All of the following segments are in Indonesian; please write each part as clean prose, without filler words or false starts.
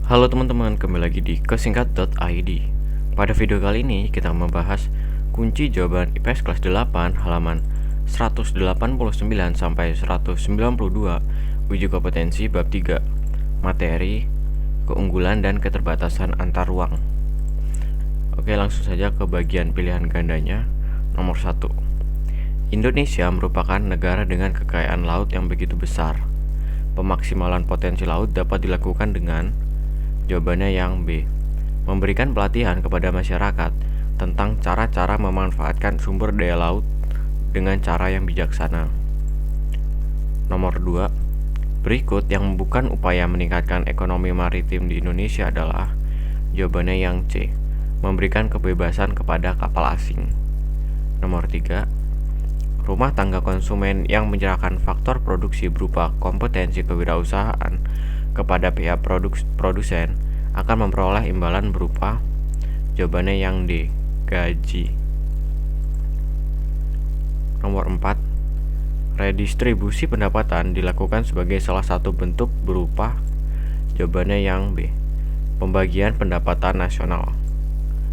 Halo teman-teman, kembali lagi di kesingkat.id. Pada video kali ini kita membahas kunci jawaban IPS kelas 8 halaman 189 sampai 192 uji kompetensi bab 3 materi, keunggulan dan keterbatasan antar ruang. Oke, langsung saja ke bagian pilihan gandanya. Nomor 1. Indonesia merupakan negara dengan kekayaan laut yang begitu besar. Pemaksimalan potensi laut dapat dilakukan dengan jawabannya yang B. Memberikan pelatihan kepada masyarakat tentang cara-cara memanfaatkan sumber daya laut dengan cara yang bijaksana. Nomor 2. Berikut yang bukan upaya meningkatkan ekonomi maritim di Indonesia adalah jawabannya yang C. Memberikan kebebasan kepada kapal asing. Nomor 3. Rumah tangga konsumen yang menyerahkan faktor produksi berupa kompetensi kewirausahaan kepada pihak produsen akan memperoleh imbalan berupa jawabannya yang D. Gaji. Nomor 4. Redistribusi pendapatan dilakukan sebagai salah satu bentuk berupa jawabannya yang B. Pembagian pendapatan nasional.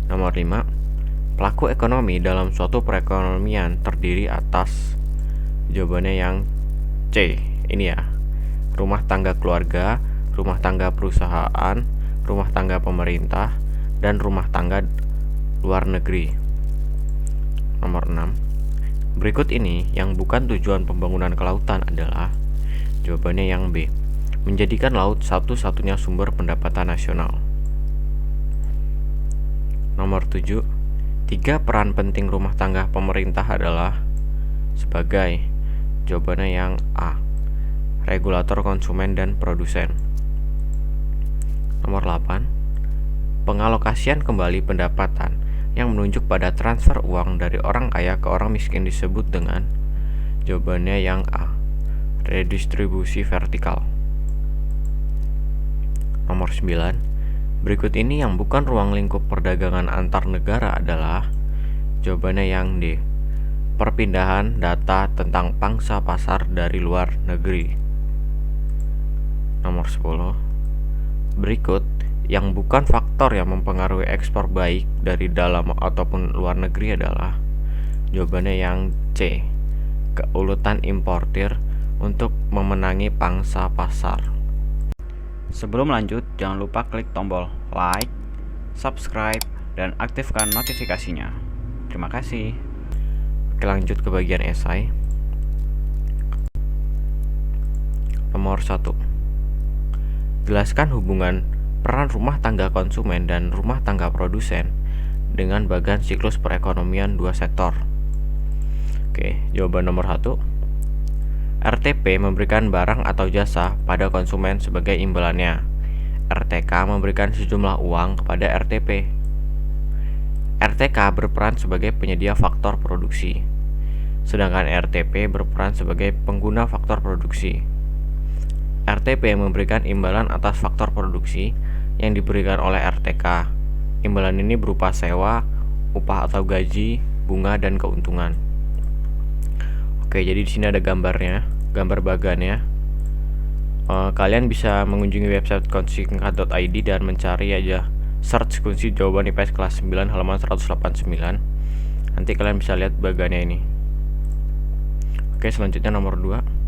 Nomor 5. Pelaku ekonomi dalam suatu perekonomian terdiri atas jawabannya yang C. Ini ya. Rumah tangga keluarga, rumah tangga perusahaan, rumah tangga pemerintah, dan rumah tangga luar negeri. Nomor 6. Berikut ini yang bukan tujuan pembangunan kelautan adalah jawabannya yang B. Menjadikan laut satu-satunya sumber pendapatan nasional. Nomor 7. 3 peran penting rumah tangga pemerintah adalah sebagai jawabannya yang A. Regulator konsumen dan produsen. Nomor 8. Pengalokasian kembali pendapatan yang menunjuk pada transfer uang dari orang kaya ke orang miskin disebut dengan jawabannya yang A. Redistribusi vertikal. Nomor 9. Berikut ini yang bukan ruang lingkup perdagangan antar negara adalah jawabannya yang D. Perpindahan data tentang pangsa pasar dari luar negeri. Nomor 10. Berikut yang bukan faktor yang mempengaruhi ekspor baik dari dalam ataupun luar negeri adalah jawabannya yang C. Keuletan importir untuk memenangi pangsa pasar. Sebelum lanjut, jangan lupa klik tombol like, subscribe, dan aktifkan notifikasinya. Terima kasih. Oke, lanjut ke bagian esai. Nomor 1. Jelaskan hubungan peran rumah tangga konsumen dan rumah tangga produsen dengan bagian siklus perekonomian dua sektor. Oke, jawaban nomor 1. RTP memberikan barang atau jasa pada konsumen sebagai imbalannya. RTK memberikan sejumlah uang kepada RTP. RTK berperan sebagai penyedia faktor produksi, sedangkan RTP berperan sebagai pengguna faktor produksi. RTP memberikan imbalan atas faktor produksi yang diberikan oleh RTK. Imbalan ini berupa sewa, upah atau gaji, bunga, dan keuntungan. Oke, jadi di sini ada gambarnya, gambar bagannya. Kalian bisa mengunjungi website kesingkat.id dan mencari aja search kunci jawaban IPS kelas 9 halaman 189. Nanti kalian bisa lihat bagannya ini. Oke, selanjutnya nomor 2.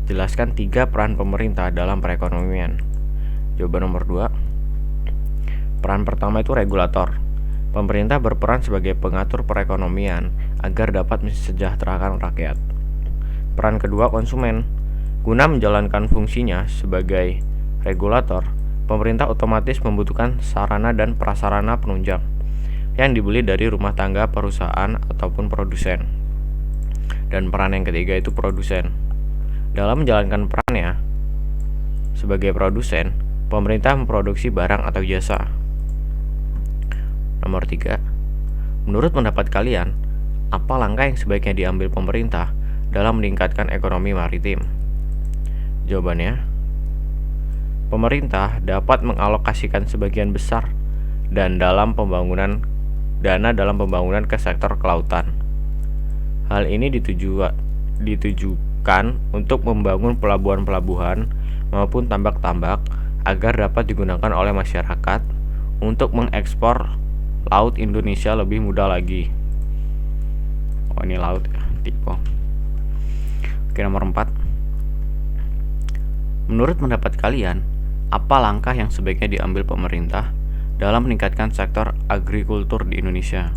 Jelaskan 3 peran pemerintah dalam perekonomian. Jawaban nomor 2. Peran pertama itu regulator. Pemerintah berperan sebagai pengatur perekonomian agar dapat mensejahterakan rakyat. Peran kedua konsumen. Guna menjalankan fungsinya sebagai regulator, pemerintah otomatis membutuhkan sarana dan prasarana penunjang yang dibeli dari rumah tangga, perusahaan, ataupun produsen. Dan peran yang ketiga itu produsen. Dalam menjalankan perannya sebagai produsen, pemerintah memproduksi barang atau jasa. Nomor 3. Menurut pendapat kalian, apa langkah yang sebaiknya diambil pemerintah dalam meningkatkan ekonomi maritim? Jawabannya, pemerintah dapat mengalokasikan sebagian besar dana dalam pembangunan ke sektor kelautan. Hal ini ditujukan untuk membangun pelabuhan-pelabuhan maupun tambak-tambak agar dapat digunakan oleh masyarakat untuk mengekspor laut Indonesia lebih mudah lagi. Oh, ini laut ya, tipe. Oke, nomor 4. Menurut pendapat kalian, apa langkah yang sebaiknya diambil pemerintah dalam meningkatkan sektor agrikultur di Indonesia?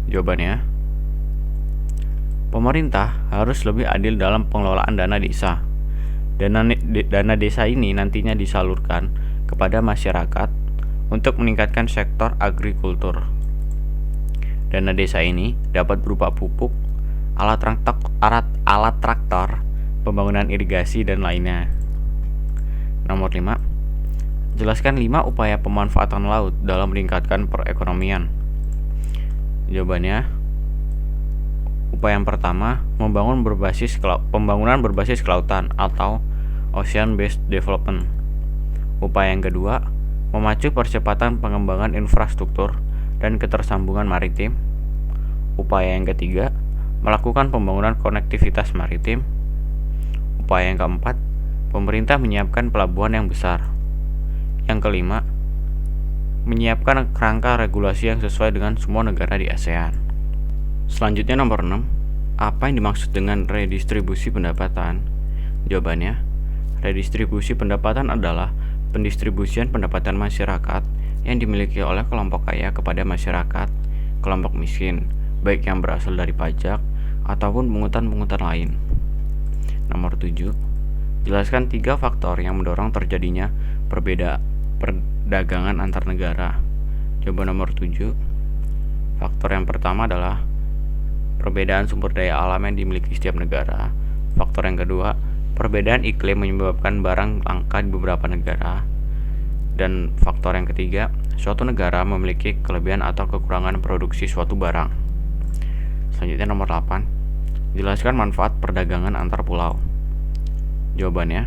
Jawabannya, pemerintah harus lebih adil dalam pengelolaan dana desa. Dana desa ini nantinya disalurkan kepada masyarakat untuk meningkatkan sektor agrikultur. Dana desa ini dapat berupa pupuk, alat traktor, pembangunan irigasi, dan lainnya. Nomor 5. Jelaskan 5 upaya pemanfaatan laut dalam meningkatkan perekonomian. Jawabannya, upaya yang pertama, pembangunan berbasis kelautan atau Ocean Based Development. Upaya yang kedua, memacu percepatan pengembangan infrastruktur dan ketersambungan maritim. Upaya yang ketiga, melakukan pembangunan konektivitas maritim. Upaya yang keempat, pemerintah menyiapkan pelabuhan yang besar. Yang kelima, menyiapkan kerangka regulasi yang sesuai dengan semua negara di ASEAN. Selanjutnya nomor 6, apa yang dimaksud dengan redistribusi pendapatan? Jawabannya, redistribusi pendapatan adalah pendistribusian pendapatan masyarakat yang dimiliki oleh kelompok kaya kepada masyarakat, kelompok miskin, baik yang berasal dari pajak ataupun pungutan-pungutan lain. Nomor 7, jelaskan 3 faktor yang mendorong terjadinya perdagangan antar negara. Jawaban nomor 7, faktor yang pertama adalah perbedaan sumber daya alam yang dimiliki setiap negara. Faktor yang kedua, perbedaan iklim menyebabkan barang langka di beberapa negara. Dan faktor yang ketiga, suatu negara memiliki kelebihan atau kekurangan produksi suatu barang. Selanjutnya nomor 8, jelaskan manfaat perdagangan antar pulau. Jawabannya,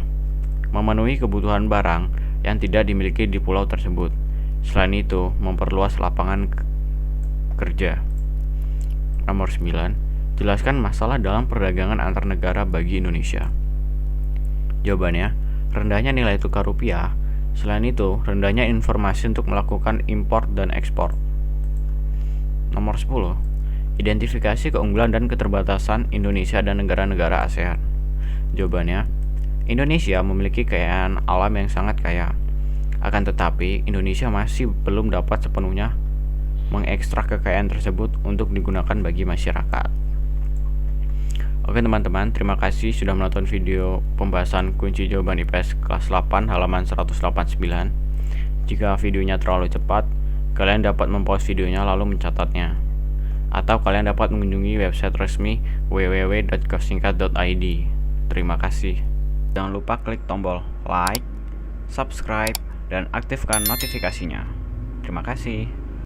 memenuhi kebutuhan barang yang tidak dimiliki di pulau tersebut. Selain itu, memperluas lapangan kerja. Nomor 9, jelaskan masalah dalam perdagangan antar negara bagi Indonesia. Jawabannya, rendahnya nilai tukar rupiah. Selain itu, rendahnya informasi untuk melakukan impor dan ekspor. Nomor 10, identifikasi keunggulan dan keterbatasan Indonesia dan negara-negara ASEAN. Jawabannya, Indonesia memiliki kekayaan alam yang sangat kaya. Akan tetapi, Indonesia masih belum dapat sepenuhnya mengekstrak kekayaan tersebut untuk digunakan bagi masyarakat. Oke teman-teman, terima kasih sudah menonton video pembahasan kunci jawaban IPS kelas 8 halaman 189. Jika videonya terlalu cepat, kalian dapat mempause videonya lalu mencatatnya. Atau kalian dapat mengunjungi website resmi www.kosingkat.id. Terima kasih. Jangan lupa klik tombol like, subscribe, dan aktifkan notifikasinya. Terima kasih.